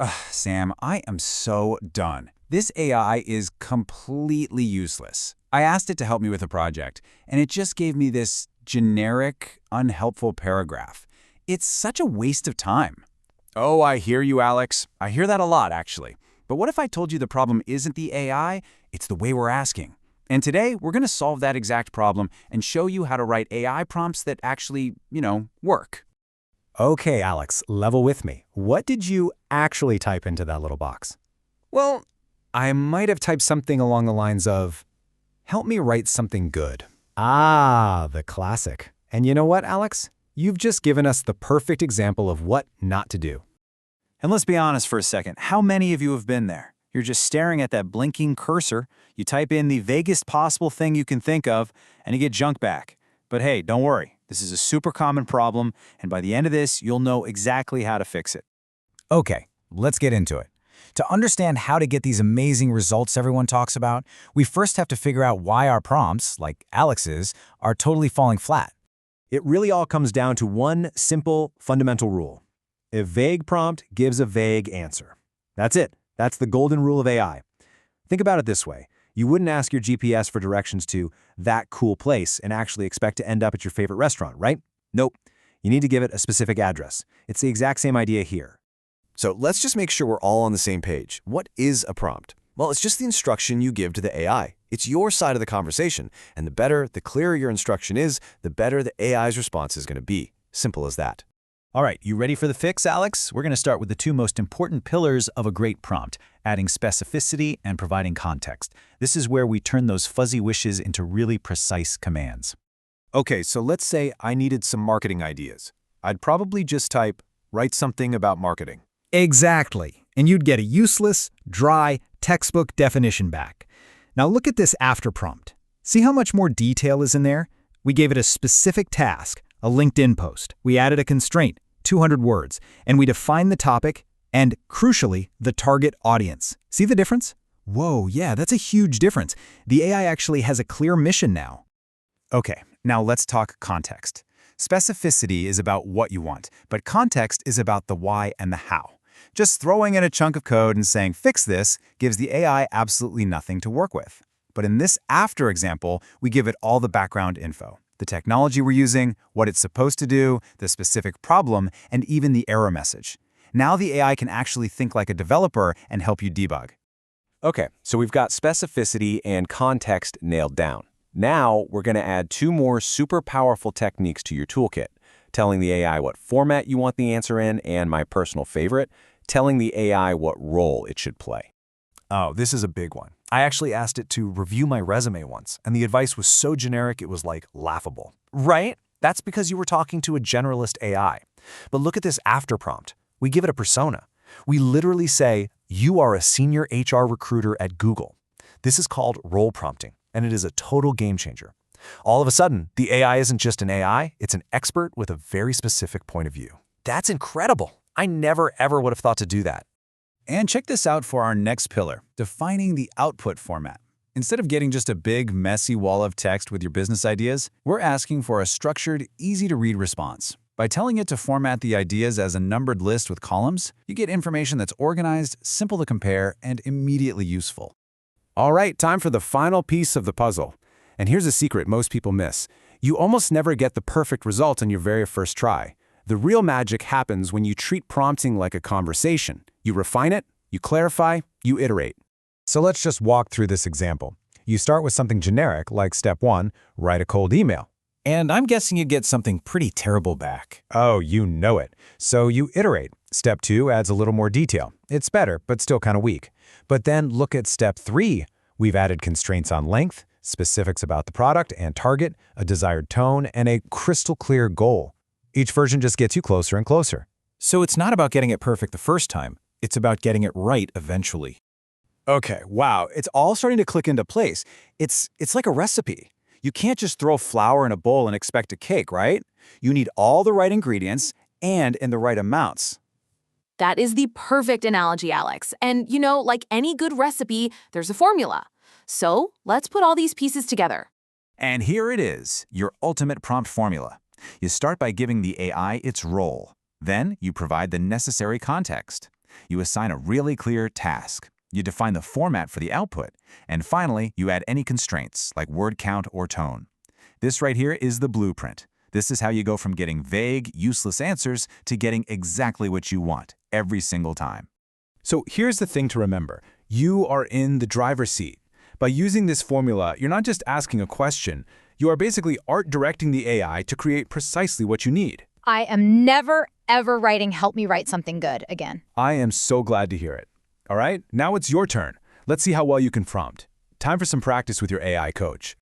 Sam, I am so done. This AI is completely useless. I asked it to help me with a project, and it just gave me this generic, unhelpful paragraph. It's such a waste of time. Oh, I hear you, Alex. I hear that a lot, actually. But what if I told you the problem isn't the AI, it's the way we're asking? And today, we're going to solve that exact problem and show you how to write AI prompts that actually, work. Okay, Alex, level with me. What did you actually type into that little box? Well, I might have typed something along the lines of, help me write something good. Ah, the classic. And you know what, Alex? You've just given us the perfect example of what not to do. And let's be honest for a second. How many of you have been there? You're just staring at that blinking cursor, you type in the vaguest possible thing you can think of, and you get junk back. But hey, don't worry. This is a super common problem, and by the end of this, you'll know exactly how to fix it. Okay, let's get into it. To understand how to get these amazing results everyone talks about, we first have to figure out why our prompts, like Alex's, are totally falling flat. It really all comes down to one simple, fundamental rule. A vague prompt gives a vague answer. That's it. That's the golden rule of AI. Think about it this way. You wouldn't ask your GPS for directions to that cool place and actually expect to end up at your favorite restaurant, right? Nope. You need to give it a specific address. It's the exact same idea here. So let's just make sure we're all on the same page. What is a prompt? Well, it's just the instruction you give to the AI. It's your side of the conversation, and the clearer your instruction is, the better the AI's response is going to be. Simple as that. All right, you ready for the fix, Alex? We're going to start with the two most important pillars of a great prompt, adding specificity and providing context. This is where we turn those fuzzy wishes into really precise commands. Okay, so let's say I needed some marketing ideas. I'd probably just type, write something about marketing. Exactly. And you'd get a useless, dry, textbook definition back. Now look at this after prompt. See how much more detail is in there? We gave it a specific task, a LinkedIn post. We added a constraint, 200 words, and we defined the topic and, crucially, the target audience. See the difference? Whoa, yeah, that's a huge difference. The AI actually has a clear mission now. Okay, now let's talk context. Specificity is about what you want, but context is about the why and the how. Just throwing in a chunk of code and saying, fix this, gives the AI absolutely nothing to work with. But in this after example, we give it all the background info. The technology we're using, what it's supposed to do, the specific problem, and even the error message. Now the AI can actually think like a developer and help you debug. Okay, so we've got specificity and context nailed down. Now we're going to add two more super powerful techniques to your toolkit, telling the AI what format you want the answer in, and my personal favorite, telling the AI what role it should play. Oh, this is a big one. I actually asked it to review my resume once, and the advice was so generic it was like laughable. Right? That's because you were talking to a generalist AI. But look at this after prompt. We give it a persona. We literally say, you are a senior HR recruiter at Google. This is called role prompting, and it is a total game changer. All of a sudden, the AI isn't just an AI, it's an expert with a very specific point of view. That's incredible. I never ever would have thought to do that. And check this out for our next pillar, defining the output format. Instead of getting just a big, messy wall of text with your business ideas, we're asking for a structured, easy-to-read response. By telling it to format the ideas as a numbered list with columns, you get information that's organized, simple to compare, and immediately useful. All right, time for the final piece of the puzzle. And here's a secret most people miss. You almost never get the perfect result on your very first try. The real magic happens when you treat prompting like a conversation. You refine it, you clarify, you iterate. So let's just walk through this example. You start with something generic, like step 1, write a cold email. And I'm guessing you get something pretty terrible back. Oh, you know it. So you iterate. Step 2 adds a little more detail. It's better, but still kind of weak. But then look at step 3. We've added constraints on length, specifics about the product and target, a desired tone, and a crystal clear goal. Each version just gets you closer and closer. So it's not about getting it perfect the first time. It's about getting it right eventually. Okay, wow, it's all starting to click into place. It's like a recipe. You can't just throw flour in a bowl and expect a cake, right? You need all the right ingredients and in the right amounts. That is the perfect analogy, Alex. And like any good recipe, there's a formula. So let's put all these pieces together. And here it is, your ultimate prompt formula. You start by giving the AI its role. Then you provide the necessary context. You assign a really clear task. You define the format for the output. And finally, you add any constraints, like word count or tone. This right here is the blueprint. This is how you go from getting vague, useless answers to getting exactly what you want, every single time. So here's the thing to remember. You are in the driver's seat. By using this formula, you're not just asking a question. You are basically art directing the AI to create precisely what you need. I am never, ever writing "help me write something good" again. I am so glad to hear it. All right, now it's your turn. Let's see how well you can prompt. Time for some practice with your AI coach.